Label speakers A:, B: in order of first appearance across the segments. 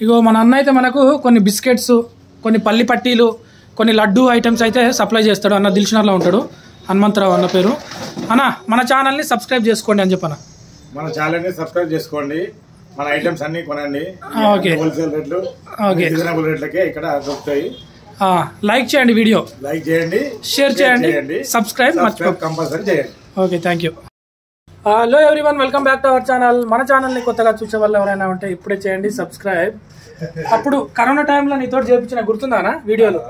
A: ఇగో మన అన్న అయితే మనకు కొన్ని బిస్కెట్స్, కొన్ని పల్లి పట్టీలు, కొన్ని లడ్డు ఐటమ్స్ అయితే సప్లై చేస్తాడు. అన్న దిల్షనర్లో ఉంటాడు, హనుమంతరావు అన్న పేరు. అన్న మన ఛానల్ని సబ్స్క్రైబ్ చేసుకోండి అని చెప్పన్న.
B: మన ఛానల్ని సబ్స్క్రైబ్ చేసుకోండి, మన ఐటమ్స్ అన్ని కొనండి. హోల్సేల్ రేట్లు, రీజనబుల్ రేట్లకే ఇక్కడ దొరుకుతాయి.
A: లైక్ చేయండి, వీడియో
B: లైక్ చేయండి,
A: షేర్ చేయండి, సబ్స్క్రైబ్
B: కంపల్సరీ చేయండి.
A: Okay, thank you. Hello everyone, welcome back to our channel. మన ఛానల్ని కొత్తగా చూసే వాళ్ళు ఎవరైనా ఉంటే ఇప్పుడే చేయండి సబ్స్క్రైబ్. అప్పుడు కరోనా టైంలో నీతో చేయించిన గుర్తుందానా వీడియోలు?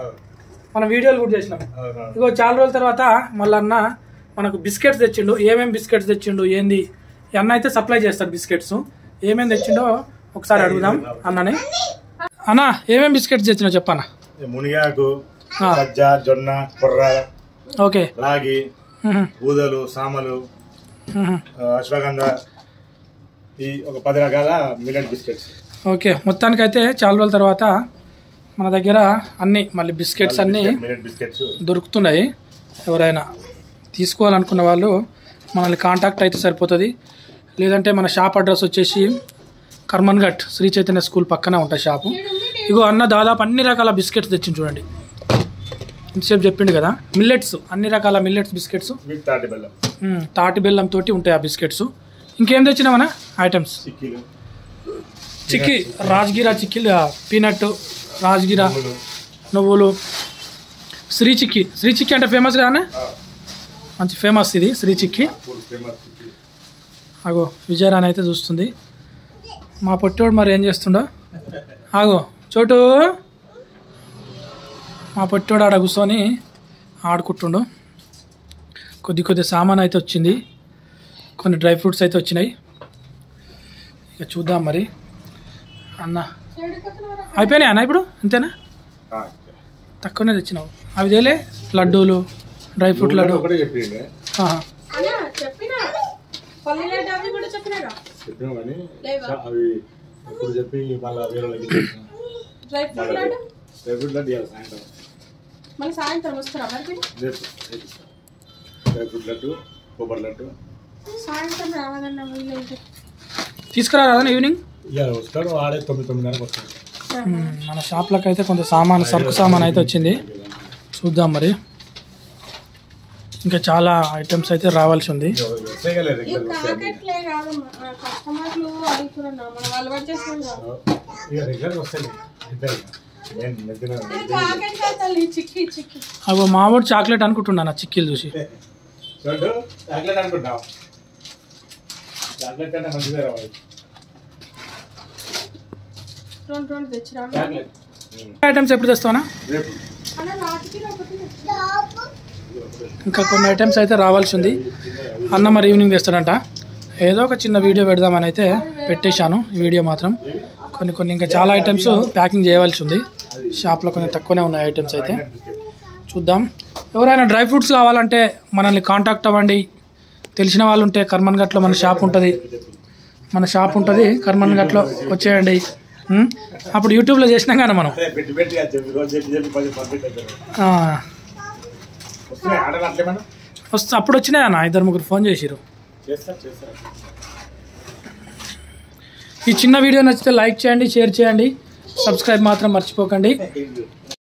A: మనం వీడియోలు కూడా చేసినాం. ఇగో చాలా రోజుల తర్వాత మళ్ళీ అన్న మనకు బిస్కెట్స్ తెచ్చిండు. ఏమేమి బిస్కెట్స్ తెచ్చిండు ఏంది, అన్న అయితే సప్లై చేస్తాడు బిస్కెట్స్. ఏమేమి తెచ్చిండో ఒకసారి అడుగుదాం అన్నని. అన్న ఏమేమి బిస్కెట్స్ తెచ్చినావు చెప్పన్నా?
B: మునిగాకు, సజ్జ, జొన్న, కొర్ర,
A: ఓకే,
B: రాగి, ఊదలు, సామలు, అశ్వగంధ, ఈ ఒక 10 రకాల మిల్లెట్ బిస్కెట్స్.
A: ఓకే, మొత్తానికైతే చాలా రోజుల తర్వాత మన దగ్గర అన్ని మళ్ళీ బిస్కెట్స్ అన్నీ దొరుకుతున్నాయి. ఎవరైనా తీసుకోవాలనుకున్న వాళ్ళు మనల్ని కాంటాక్ట్ అయితే సరిపోతుంది. లేదంటే మన షాప్ అడ్రస్ వచ్చేసి కర్మన్ ఘట్ శ్రీ చైతన్య స్కూల్ పక్కనే ఉంటుంది షాపు. ఇగో అన్న దాదాపు అన్ని రకాల బిస్కెట్స్ తెచ్చింది చూడండి. ఇంతసేపు చెప్పిండు కదా మిల్లెట్స్, అన్ని రకాల మిల్లెట్స్ బిస్కెట్స్, తాటి బెల్లం తోటి ఉంటాయి ఆ బిస్కెట్స్. ఇంకేం తెచ్చినామన్నా ఐటమ్స్? చిక్కీ, రాజ్గిరా చిక్కీలు, పీనట్, రాజ్గిరా, నువ్వులు, శ్రీ చిక్కీ. శ్రీ చిక్కీ అంటే ఫేమస్ కదా, మంచి ఫేమస్ ఇది శ్రీ చిక్కీ. అగో విజయరాని అయితే చూస్తుంది. మా పొట్టోడు మరి ఏం చేస్తుండో. ఆగో చోటు, మా పొట్టోడు ఆడ కూర్చొని ఆడుకుంటుండు. కొద్ది సామాన్ అయితే వచ్చింది, కొన్ని డ్రై ఫ్రూట్స్ అయితే వచ్చినాయి. ఇక చూద్దాం మరి. అన్న అయిపోయినాయి అన్న ఇప్పుడు? అంతేనా, తక్కువనే తెచ్చినావు? అవి తేలే లడ్డూలు, డ్రై ఫ్రూట్ లడ్డు.
C: సాయంత్రం వస్తారా మరి? సాయంత్రం రావాలన్నా
A: తీసుకురా ఈవినింగ్ మన షాప్లోకి అయితే కొంత సామాన్, సరుకు సామాన్ అయితే వచ్చింది. చూద్దాం మరి. ఇంకా చాలా ఐటమ్స్ అయితే రావాల్సి ఉంది. అగో మావాడు చాక్లెట్ అనుకుంటున్నా నా చిక్కీలు చూసి. ఐటమ్స్ ఎప్పుడు తెస్తావా? ఇంకా కొన్ని ఐటమ్స్ అయితే రావాల్సి ఉంది. అన్న మరి ఈవినింగ్ తెస్తాడంట. ఏదో ఒక చిన్న వీడియో పెడదామని అయితే పెట్టేశాను. ఈ వీడియో మాత్రం కొన్ని ఇంకా చాలా ఐటమ్స్ ప్యాకింగ్ చేయవలసి ఉంది. షాప్లో కొంచెం తక్కువనే ఉన్నాయి ఐటమ్స్ అయితే. చూద్దాం. ఎవరైనా డ్రై ఫ్రూట్స్ కావాలంటే మనల్ని కాంటాక్ట్ అవ్వండి. తెలిసిన వాళ్ళు ఉంటే కర్మన్ ఘట్లో మన షాప్ ఉంటుంది. కర్మన్ ఘట్లో వచ్చేయండి. అప్పుడు యూట్యూబ్లో చేసినాం కానీ మనం అప్పుడు వచ్చినాయి అన్న, 2-3 ఫోన్ చేసిరు. ఈ చిన్న వీడియో నచ్చితే లైక్ చేయండి, షేర్ చేయండి, సబ్స్క్రైబ్ మాత్రం మర్చిపోకండి.